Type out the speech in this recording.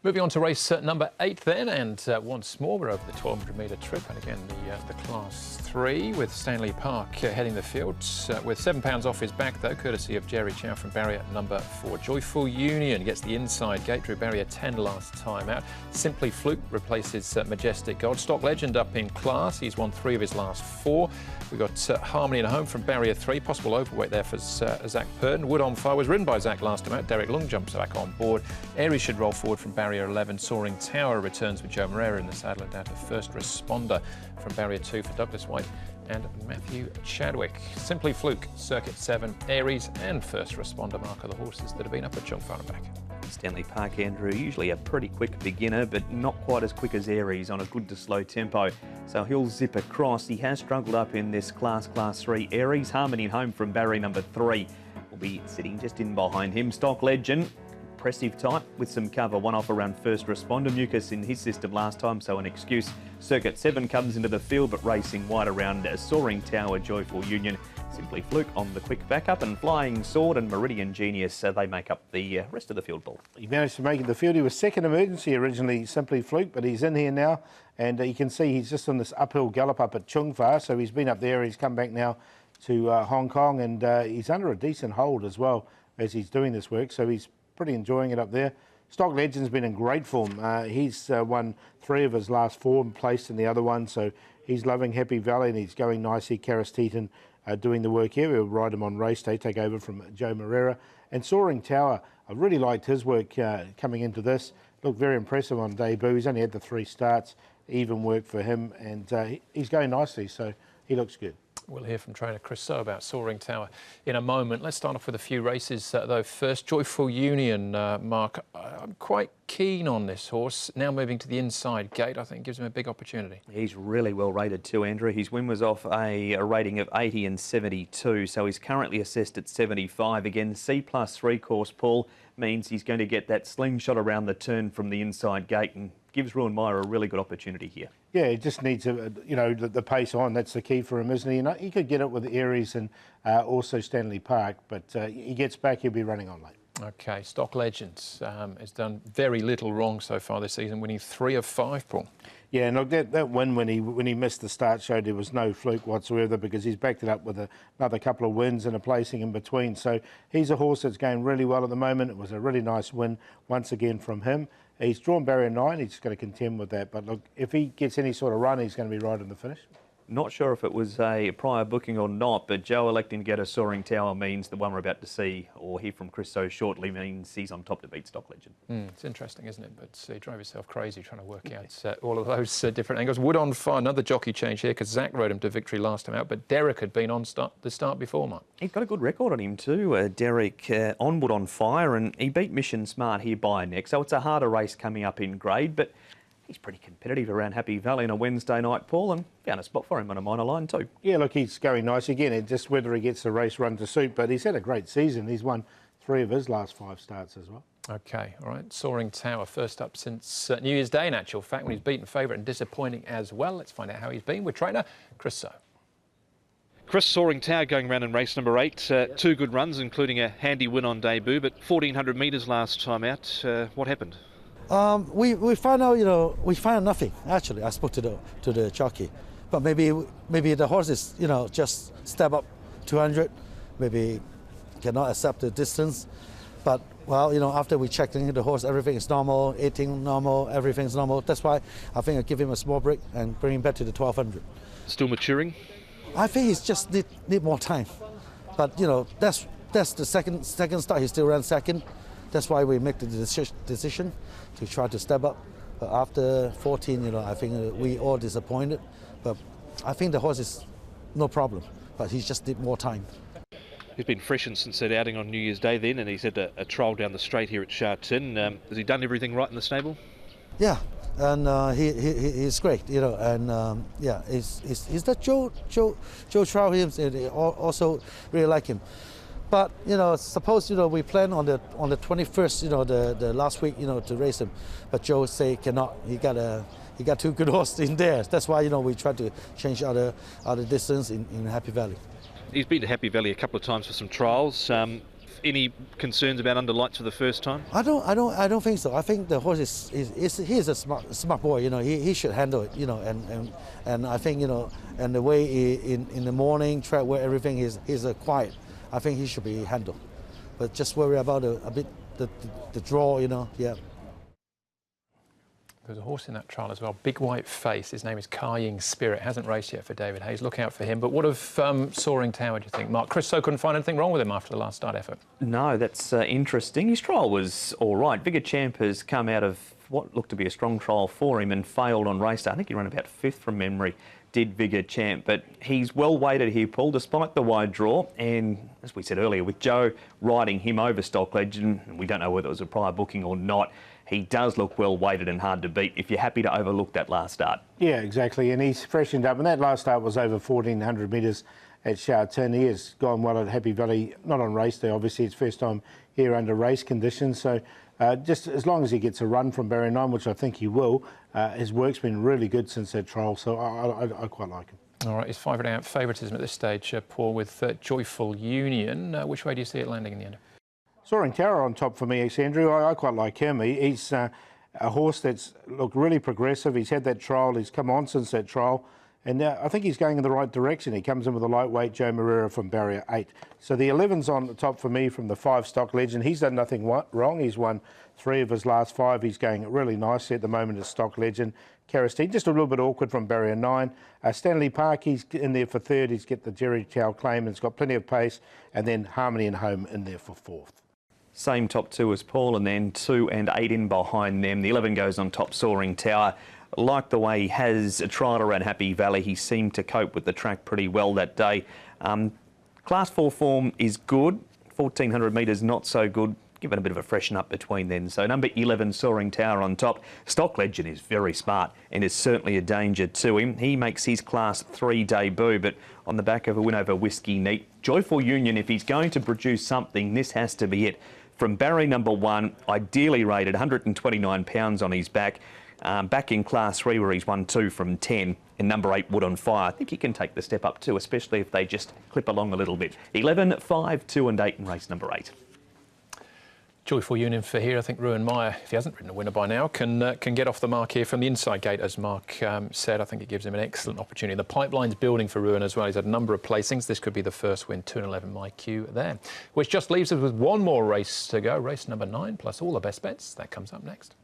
Moving on to race number 8 then, and once more we're over the 1200 metre trip, and again the Class 3 with Stanley Park heading the field with £7 off his back though, courtesy of Jerry Chow from barrier number 4. Joyful Union gets the inside gate, drew barrier 10 last time out. Simply Fluke replaces Majestic God. Stock Legend up in class, he's won 3 of his last 4. We've got Harmony and Home from barrier 3, possible overweight there for Zach Purden. Wood on Fire was ridden by Zach last time out. Derek Lung jumps back on board. Aries should roll forward from barrier 11. Soaring Tower returns with Joe Moreira in the saddle, and down to First Responder from barrier 2 for Douglas White and Matthew Chadwick. Simply Fluke, Circuit 7, Aries and First Responder mark are the horses that have been up at Chung Far and back. Stanley Park, Andrew, usually a pretty quick beginner, but not quite as quick as Aries on a good to slow tempo. So he'll zip across. He has struggled up in this Class 3. Aries, Harmony and Home from barrier number 3 will be sitting just in behind him. Stock Legend, impressive type with some cover, one off around First Responder. Mucus in his system last time, so an excuse. Circuit 7 comes into the field, but racing wide around Soaring Tower, Joyful Union. Simply Fluke on the quick backup, and Flying Sword and Meridian Genius, they make up the rest of the field ball. He managed to make it the field. He was second emergency originally, Simply Fluke, but he's in here now, and you can see he's just on this uphill gallop up at Chung Far, so he's been up there, he's come back now to Hong Kong, and he's under a decent hold as well as he's doing this work, so he's pretty enjoying it up there. Stock Legend's been in great form. He's won 3 of his last 4 and placed in the other one, so he's loving Happy Valley and he's going nicely. Karis Teton doing the work here. We'll ride him on race day, take over from Joe Moreira. And Soaring Tower, I really liked his work coming into this. Looked very impressive on debut. He's only had the 3 starts, even work for him, and he's going nicely, so he looks good. We'll hear from trainer Chris So about Soaring Tower in a moment. Let's start off with a few races though. First, Joyful Union, Mark. I'm quite keen on this horse. Now moving to the inside gate, I think gives him a big opportunity. He's really well rated too, Andrew. His win was off a rating of 80 and 72, so he's currently assessed at 75. Again, C+3 course, Paul, means he's going to get that slingshot around the turn from the inside gate and gives Ruan Meyer a really good opportunity here. Yeah, he just needs the pace on. That's the key for him, isn't he? You know, he could get it with Aries and also Stanley Park, but he gets back, he'll be running on late. Okay, Stock Legends has done very little wrong so far this season, winning 3 of 5, Paul. Yeah, and look, that win when he missed the start showed there was no fluke whatsoever, because he's backed it up with another couple of wins and a placing in between. So he's a horse that's going really well at the moment. It was a really nice win once again from him. He's drawn barrier 9, he's going to contend with that. But look, if he gets any sort of run, he's going to be right in the finish. Not sure if it was a prior booking or not, but Joe electing to get a Soaring Tower means the one we're about to see or hear from Chris So shortly means he's on top to beat Stock Legend. It's interesting, isn't it? But he drove himself crazy trying to work out all of those different angles. Wood on Fire, another jockey change here, because Zach rode him to victory last time out, but Derek had been on the start before, Mark. He's got a good record on him too, Derek, on Wood on Fire, and he beat Mission Smart here by a neck, so it's a harder race coming up in grade, but he's pretty competitive around Happy Valley on a Wednesday night, Paul, and found a spot for him on a minor line too. Yeah, look, he's going nice again. It's just whether he gets the race run to suit, but he's had a great season. He's won 3 of his last 5 starts as well. Okay, all right. Soaring Tower, first up since New Year's Day, in actual fact, when he's beaten favourite and disappointing as well. Let's find out how he's been with trainer Chris So. Chris, Soaring Tower going around in race number 8. 2 good runs, including a handy win on debut, but 1,400 metres last time out. What happened? We found out, we found out nothing. Actually, I spoke to the jockey, but maybe the horses, just step up 200, maybe cannot accept the distance. But well, after we checked into the horse, everything is normal, eating normal, everything's normal. That's why I think I give him a small break and bring him back to the 1,200. Still maturing? I think he's just need more time. But that's the second start. He still ran second. That's why we make the decision to try to step up. But after 14, I think we all disappointed. But I think the horse is no problem, but he just need more time. He's been freshened since that outing on New Year's Day then, and he's had a trial down the straight here at Sha Tin. Has he done everything right in the stable? Yeah, and he's great, and yeah, he's that Joe trial him, and also really like him. But suppose we plan on the 21st, the last week, to race him, but Joe say cannot. He got 2 good horses in there. That's why we try to change other distance in Happy Valley. He's been to Happy Valley a couple of times for some trials. any concerns about under lights for the first time? I don't think so. I think the horse he's a smart boy. You know, he should handle it. You know, and I think, you know, and the way in the morning track where everything is quiet, I think he should be handled. But just worry about a bit the draw. You know, yeah. There's a horse in that trial as well, big white face. His name is Carrying Spirit. Hasn't raced yet for David Hayes. Look out for him. But what of Soaring Tower, do you think, Mark? Chris So couldn't find anything wrong with him after the last start effort. No, that's interesting. His trial was all right. Vigor Champ has come out of what looked to be a strong trial for him and failed on race day. I think he ran about 5th from memory, did Vigor Champ. But he's well weighted here, Paul, despite the wide draw. And as we said earlier, with Joe riding him over Stock Legend, and we don't know whether it was a prior booking or not, he does look well weighted and hard to beat if you're happy to overlook that last start. Yeah, exactly. And he's freshened up. And that last start was over 1,400 metres at Sha Tin. He has gone well at Happy Valley, not on race day, obviously. It's first time here under race conditions. So just as long as he gets a run from Barrier 9, which I think he will, his work's been really good since that trial. So I quite like him. All right, his favouritism at this stage, Paul, with Joyful Union. Which way do you see it landing in the end? Soaring Tower on top for me, Andrew. I quite like him. He's a horse that's looked really progressive. He's had that trial. He's come on since that trial. And I think he's going in the right direction. He comes in with a lightweight Joe Moreira from Barrier 8. So the 11's on the top for me from the 5 Stock Legend. He's done nothing wrong. He's won 3 of his last 5. He's going really nicely at the moment as Stock Legend. Karastine, just a little bit awkward from Barrier 9. Stanley Park, he's in there for 3rd. He's got the Jerry Chow claim and it's got plenty of pace. And then Harmony and Home in there for 4th. Same top 2 as Paul, and then 2 and 8 in behind them. The 11 goes on top, Soaring Tower. Like the way he has a trial around Happy Valley, he seemed to cope with the track pretty well that day. Class 4 form is good, 1,400 metres not so good. Give it a bit of a freshen up between then. So number 11, Soaring Tower on top. Stock Legend is very smart and is certainly a danger to him. He makes his Class 3 debut, but on the back of a win over Whiskey Neat. Joyful Union, if he's going to produce something, this has to be it. From Barry number 1, ideally rated, 129 pounds on his back. Back in Class 3 where he's won 2 from 10. And number 8, Wood on Fire. I think he can take the step up too, especially if they just clip along a little bit. 11, 5, 2 and 8 in race number 8. Joyful Union for here. I think Ruan Meyer, if he hasn't ridden a winner by now, can get off the mark here from the inside gate, as Mark said. I think it gives him an excellent opportunity. The pipeline's building for Ruan as well. He's had a number of placings. This could be the first win, 2 and 11 my cue there. Which just leaves us with one more race to go, race number 9, plus all the best bets. That comes up next.